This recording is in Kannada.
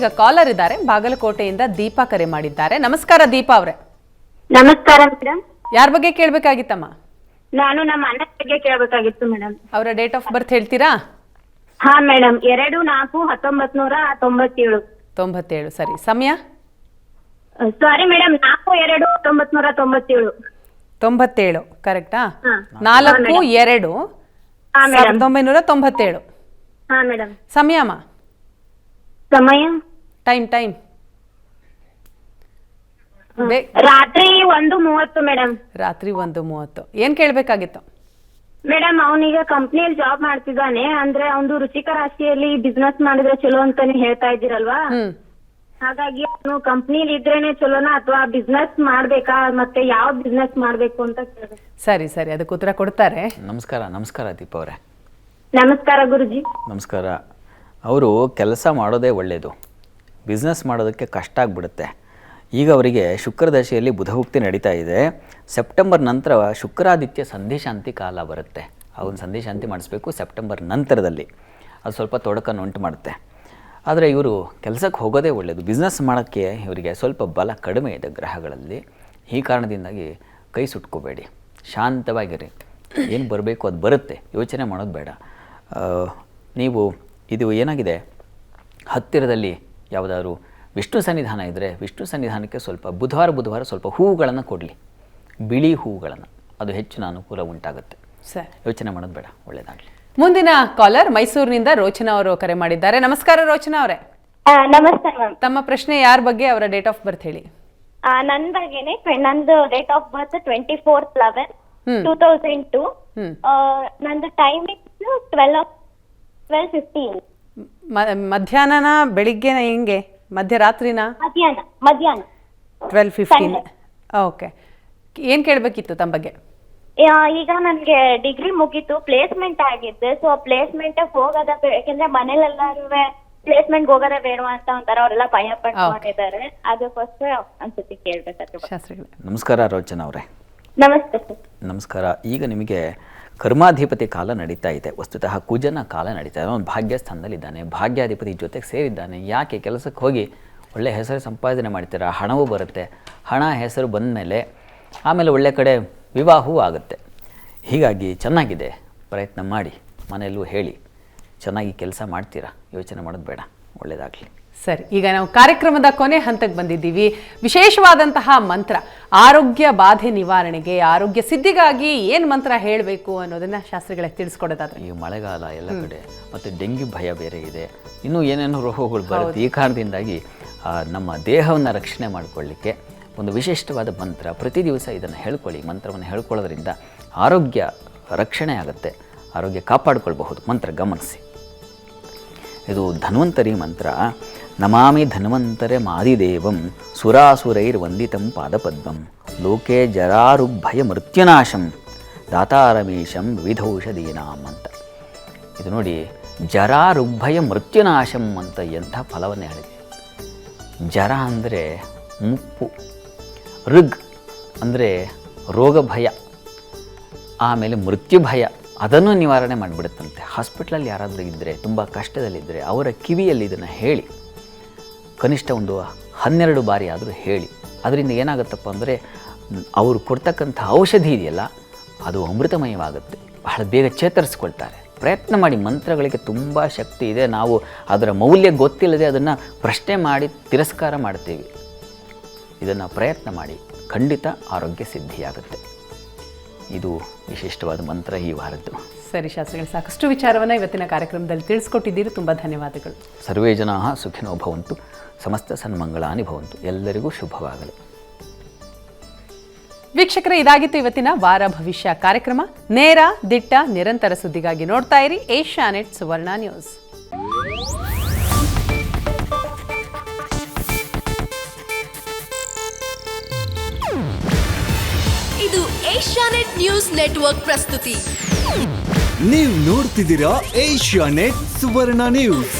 ಈಗ ಕಾಲರ್ ಇದ್ದಾರೆ, ಬಾಗಲಕೋಟೆಯಿಂದ ದೀಪಾ ಕರೆ ಮಾಡಿದ್ದಾರೆ. ನಮಸ್ಕಾರ ದೀಪಾ ಅವರೇ. ನಮಸ್ಕಾರ ಮೇಡಮ್. ಯಾರ ಬಗ್ಗೆ ಕೇಳಬೇಕಾಗಿತ್ತಮ್ಮ? ನಾನು ನಮ್ಮ ಅಣ್ಣ ಬಗ್ಗೆ ಕೇಳಬೇಕಾಗಿತ್ತು ಮೇಡಮ್. ಅವರ ಡೇಟ್ ಆಫ್ ಬರ್ತ್ ಹೇಳ್ತೀರಾ? ಹಾ ಮೇಡಮ್, 2-4-1997. 97. ಸರಿ. ಸಮಯ? Sorry madam, 4-2-1997. 97 ಕರೆಕ್ಟಾ? ಹಾ. 4-2-1997. ಹಾ ಮೇಡಮ್. ಸಮಯಮ್ಮ? ಸಮಯ ಟೈಮ್ ರಾತ್ರಿ 1:30 ಮೇಡಮ್. ರಾತ್ರಿ 1:30. ಏನ್ ಕೇಳ್ಬೇಕಾಗಿತ್ತು ಮೇಡಮ್? ಅವನೀಗ ಕಂಪ್ನಿಯಲ್ಲಿ ಜಾಬ್ ಮಾಡ್ತಿದ್ದಾನೆ. ಅಂದ್ರೆ ಅವನು ರುಚಿಕ ರಾಶಿಯಲ್ಲಿ ಬಿಸ್ನೆಸ್ ಮಾಡಿದ್ರೆ ಚಲೋ ಅಂತಾನೆ ಹೇಳ್ತಾ ಇದ್ದೀರಲ್ವಾ? ಹಾಗಾಗಿ ಅವನು ಕಂಪ್ನಿಲಿ ಇದ್ರೇನೆ ಚಲೋನಾ ಅಥವಾ ಬಿಸ್ನೆಸ್ ಮಾಡ್ಬೇಕಾ, ಮತ್ತೆ ಯಾವ ಬಿಸ್ನೆಸ್ ಮಾಡ್ಬೇಕು ಅಂತ ಕೇಳ್ಬೇಕು. ಸರಿ, ಅದಕ್ಕೆ ಉತ್ತರ ಕೊಡ್ತಾರೆ. ನಮಸ್ಕಾರ ದೀಪ ಅವರೇ. ನಮಸ್ಕಾರ ಗುರುಜಿ. ನಮಸ್ಕಾರ. ಅವರು ಕೆಲಸ ಮಾಡೋದೇ ಒಳ್ಳೆಯದು, ಬಿಸ್ನೆಸ್ ಮಾಡೋದಕ್ಕೆ ಕಷ್ಟ ಆಗಿಬಿಡುತ್ತೆ. ಈಗ ಅವರಿಗೆ ಶುಕ್ರದಶೆಯಲ್ಲಿ ಬುಧಭುಕ್ತಿ ನಡೀತಾ ಇದೆ. ಸೆಪ್ಟೆಂಬರ್ ನಂತರ ಶುಕ್ರಾದಿತ್ಯ ಸಂಧಿಶಾಂತಿ ಕಾಲ ಬರುತ್ತೆ. ಅವನ ಸಂಧಿಶಾಂತಿ ಮಾಡಿಸ್ಬೇಕು ಸೆಪ್ಟೆಂಬರ್ ನಂತರದಲ್ಲಿ. ಅದು ಸ್ವಲ್ಪ ತೊಡಕನ್ನು ಉಂಟು ಮಾಡುತ್ತೆ. ಆದರೆ ಇವರು ಕೆಲಸಕ್ಕೆ ಹೋಗೋದೇ ಒಳ್ಳೆಯದು. ಬಿಸ್ನೆಸ್ ಮಾಡೋಕ್ಕೆ ಇವರಿಗೆ ಸ್ವಲ್ಪ ಬಲ ಕಡಿಮೆ ಇದೆ ಗ್ರಹಗಳಲ್ಲಿ. ಈ ಕಾರಣದಿಂದಾಗಿ ಕೈ ಸುಟ್ಕೋಬೇಡಿ, ಶಾಂತವಾಗಿರಿ. ಏನು ಬರಬೇಕು ಅದು ಬರುತ್ತೆ, ಯೋಚನೆ ಮಾಡೋದು ಬೇಡ. ನೀವು ಇದು ಏನಾಗಿದೆ, ಹತ್ತಿರದಲ್ಲಿ ಯಾವುದಾದ್ರು ವಿಷ್ಣು ಸನ್ನಿಧಾನ ಇದ್ದರೆ ವಿಷ್ಣು ಸನ್ನಿಧಾನಕ್ಕೆ ಸ್ವಲ್ಪ ಬುಧವಾರ ಸ್ವಲ್ಪ ಹೂವುಗಳನ್ನು ಕೊಡಲಿ, ಬಿಳಿ ಹೂವುಗಳನ್ನು. ಅದು ಹೆಚ್ಚಿನ ಅನುಕೂಲ ಉಂಟಾಗುತ್ತೆ. ಸರಿ, ಯೋಚನೆ ಮಾಡೋದು ಬೇಡ, ಒಳ್ಳೆಯದಾಗಲಿ. ಮುಂದಿನ ಕಾಲರ್ ಮೈಸೂರಿನಿಂದ ರೋಚನಾ ಅವರು ಕರೆ ಮಾಡಿದ್ದಾರೆ. ನಮಸ್ಕಾರ ರೋಚನಾ ಅವರೇ. ನಮಸ್ತೆ ಮ್ಯಾಮ್. ತಮ್ಮ ಪ್ರಶ್ನೆ ಯಾರ ಬಗ್ಗೆ, ಅವರ ಡೇಟ್ ಆಫ್ ಬರ್ತ್ ಹೇಳಿ. ನನ್ ಬಗ್ಗೆನೆ. ನಂದು ಡೇಟ್ ಆಫ್ ಬರ್ತ್ 24/11/2002. ನಂದು ಟೈಮಿಂಗ್ 12:15. ಮಧ್ಯಾಹ್ನನ ಬೆಳಿಗ್ಗೆನ ಹೆಂಗೆ? ಮಧ್ಯರಾತ್ರಿನ? ಮಧ್ಯಾಹ್ನ 12:15. ಓಕೆ. ಏನು ಕೇಳಬೇಕಿತ್ತು ತಮ್ಮ ಬಗ್ಗೆ? ಈಗ ನನ್ಗೆ ಡಿಗ್ರಿ ಮುಗೀತು, ಪ್ಲೇಸ್ಮೆಂಟ್ ಆಗಿದ್ದೆ. ಸೊ ಪ್ಲೇಸ್ಮೆಂಟ್ ಹೋಗೋದ, ಯಾಕಂದ್ರೆ ಮನೇಲೆಲ್ಲಾರು ಪ್ಲೇಸ್ಮೆಂಟ್ ಹೋಗೋದೇ ಬೇಡವಾ ಅಂತ ಒಂಥರ ಅವರೆಲ್ಲ ಭಯ ಪಡ್ಕೊಂಡಿದ್ದಾರೆ. ಅದಕ್ಕೋಸ್ಕರ ಅನ್ಸುತ್ತೆ ಕೇಳ್ಬೇಕಾದ್ರೆ. ಶಾಸ್ತ್ರಿಗಳೇ ನಮಸ್ಕಾರ ರೋಚನಾ ಅವರೇ. ನಮಸ್ತೆ ಸರ್. ನಮಸ್ಕಾರ. ಈಗ ನಿಮಗೆ ಕರ್ಮಾಧಿಪತಿ ಕಾಲ ನಡೀತಾ ಇದೆ. ವಸ್ತುತಃ ಕುಜನ ಕಾಲ ನಡೀತಾ ಇದೆ. ಅವನು ಭಾಗ್ಯಸ್ಥಾನದಲ್ಲಿದ್ದಾನೆ, ಭಾಗ್ಯಾಧಿಪತಿ ಜೊತೆಗೆ ಸೇರಿದ್ದಾನೆ. ಯಾಕೆ ಕೆಲಸಕ್ಕೆ ಹೋಗಿ ಒಳ್ಳೆಯ ಹೆಸರು ಸಂಪಾದನೆ ಮಾಡ್ತೀರಾ, ಹಣವೂ ಬರುತ್ತೆ. ಹಣ ಹೆಸರು ಬಂದ ಮೇಲೆ ಆಮೇಲೆ ಒಳ್ಳೆ ಕಡೆ ವಿವಾಹವೂ ಆಗುತ್ತೆ. ಹೀಗಾಗಿ ಚೆನ್ನಾಗಿದೆ, ಪ್ರಯತ್ನ ಮಾಡಿ, ಮನೆಯಲ್ಲೂ ಹೇಳಿ ಚೆನ್ನಾಗಿ ಕೆಲಸ ಮಾಡ್ತೀರಾ. ಯೋಚನೆ ಮಾಡೋದು ಬೇಡ, ಒಳ್ಳೆಯದಾಗಲಿ. ಸರಿ, ಈಗ ನಾವು ಕಾರ್ಯಕ್ರಮದ ಕೊನೆ ಹಂತಕ್ಕೆ ಬಂದಿದ್ದೀವಿ. ವಿಶೇಷವಾದಂತಹ ಮಂತ್ರ, ಆರೋಗ್ಯ ಬಾಧೆ ನಿವಾರಣೆಗೆ, ಆರೋಗ್ಯ ಸಿದ್ಧಿಗಾಗಿ ಏನು ಮಂತ್ರ ಹೇಳಬೇಕು ಅನ್ನೋದನ್ನ ಶಾಸ್ತ್ರಿಗಳೇ ತಿಳಿಸ್ಕೊಡೋದಾದ್ರೆ. ಈ ಮಳೆಗಾಲ ಎಲ್ಲ ಕಡೆ, ಮತ್ತು ಡೆಂಗ್ಯೂ ಭಯ ಬೇರೆ ಇದೆ, ಇನ್ನೂ ಏನೇನೋ ರೋಗಗಳು ಬರುತ್ತೆ. ಈ ಕಾರಣದಿಂದಾಗಿ ನಮ್ಮ ದೇಹವನ್ನು ರಕ್ಷಣೆ ಮಾಡಿಕೊಳ್ಳಿಕ್ಕೆ ಒಂದು ವಿಶಿಷ್ಟವಾದ ಮಂತ್ರ. ಪ್ರತಿ ದಿವಸ ಇದನ್ನು ಹೇಳ್ಕೊಳ್ಳಿ. ಮಂತ್ರವನ್ನು ಹೇಳ್ಕೊಳ್ಳೋದ್ರಿಂದ ಆರೋಗ್ಯ ರಕ್ಷಣೆ ಆಗುತ್ತೆ, ಆರೋಗ್ಯ ಕಾಪಾಡಿಕೊಳ್ಬಹುದು. ಮಂತ್ರ ಗಮನಿಸಿ. ಇದು ಧನ್ವಂತರಿ ಮಂತ್ರ. ನಮಾಮಿ ಧನ್ವಂತರೆ ಮಾದಿದೇವಂ ಸುರಾಸುರೈರ್ವಂದಿತಂ ಪಾದಪದ್ಮಂ ಲೋಕೆ ಜರಾರುಗ್ಭಯ ಮೃತ್ಯುನಾಶಂ ದಾತಾರಮೇಶಂ ವಿವಿಧೌಷಧೀನಾಂ ಅಂತ. ಇದು ನೋಡಿ, ಜರಾರುಗ್ಭಯ ಮೃತ್ಯುನಾಶಂ ಅಂತ ಎಂಥ ಫಲವನ್ನು ಹೇಳಿದೆ. ಜರ ಅಂದರೆ ಮುಪ್ಪು, ಋಗ್ ಅಂದರೆ ರೋಗ ಭಯ, ಆಮೇಲೆ ಮೃತ್ಯು ಭಯ, ಅದನ್ನು ನಿವಾರಣೆ ಮಾಡಿಬಿಡುತ್ತಂತೆ. ಹಾಸ್ಪಿಟ್ಲಲ್ಲಿ ಯಾರಾದರೂ ಇದ್ದರೆ, ತುಂಬ ಕಷ್ಟದಲ್ಲಿದ್ದರೆ ಅವರ ಕಿವಿಯಲ್ಲಿ ಇದನ್ನು ಹೇಳಿ, ಕನಿಷ್ಠ ಒಂದು 12 ಬಾರಿ ಆದರೂ ಹೇಳಿ. ಅದರಿಂದ ಏನಾಗುತ್ತಪ್ಪ ಅಂದರೆ ಅವರು ಕೊಡ್ತಕ್ಕಂಥ ಔಷಧಿ ಇದೆಯಲ್ಲ, ಅದು ಅಮೃತಮಯವಾಗುತ್ತೆ. ಬಹಳ ಬೇಗ ಚೇತರಿಸ್ಕೊಳ್ತಾರೆ. ಪ್ರಯತ್ನ ಮಾಡಿ. ಮಂತ್ರಗಳಿಗೆ ತುಂಬ ಶಕ್ತಿ ಇದೆ. ನಾವು ಅದರ ಮೌಲ್ಯ ಗೊತ್ತಿಲ್ಲದೆ ಅದನ್ನು ಪ್ರಶ್ನೆ ಮಾಡಿ ತಿರಸ್ಕಾರ ಮಾಡ್ತೀವಿ. ಇದನ್ನು ಪ್ರಯತ್ನ ಮಾಡಿ, ಖಂಡಿತ ಆರೋಗ್ಯ ಸಿದ್ಧಿಯಾಗುತ್ತೆ. ಇದು ವಿಶಿಷ್ಟವಾದ ಮಂತ್ರ ಈ ವಾರದ್ದು. ಸರಿ ಶಾಸ್ತ್ರಿಗಳು, ಸಾಕಷ್ಟು ವಿಚಾರವನ್ನು ಇವತ್ತಿನ ಕಾರ್ಯಕ್ರಮದಲ್ಲಿ ತಿಳಿಸ್ಕೊಟ್ಟಿದ್ದೀರಿ. ತುಂಬ ಧನ್ಯವಾದಗಳು. ಸರ್ವೇ ಜನಾಃ ಸುಖಿನೋ ಭವಂತು, ಸಮಸ್ತ ಸನ್ಮಂಗಳಾನಿ ಭವಂತು. ಎಲ್ಲರಿಗೂ ಶುಭವಾಗಲಿ. ವೀಕ್ಷಕರೇ, ಇದಾಗಿತ್ತು ಇವತ್ತಿನ ವಾರ ಭವಿಷ್ಯ ಕಾರ್ಯಕ್ರಮ. ನೇರ, ದಿಟ್ಟ, ನಿರಂತರ ಸುದ್ದಿಗಾಗಿ ನೋಡ್ತಾ ಇರಿ ಏಷ್ಯಾನೆಟ್ ಸುವರ್ಣ ನ್ಯೂಸ್. ಇದು ಏಷ್ಯಾನೆಟ್ ನ್ಯೂಸ್ ನೆಟ್ವರ್ಕ್ ಪ್ರಸ್ತುತಿ. ನೀವು ನೋಡ್ತಿದ್ದೀರಾ ಏಷ್ಯಾನೆಟ್ ಸುವರ್ಣ ನ್ಯೂಸ್.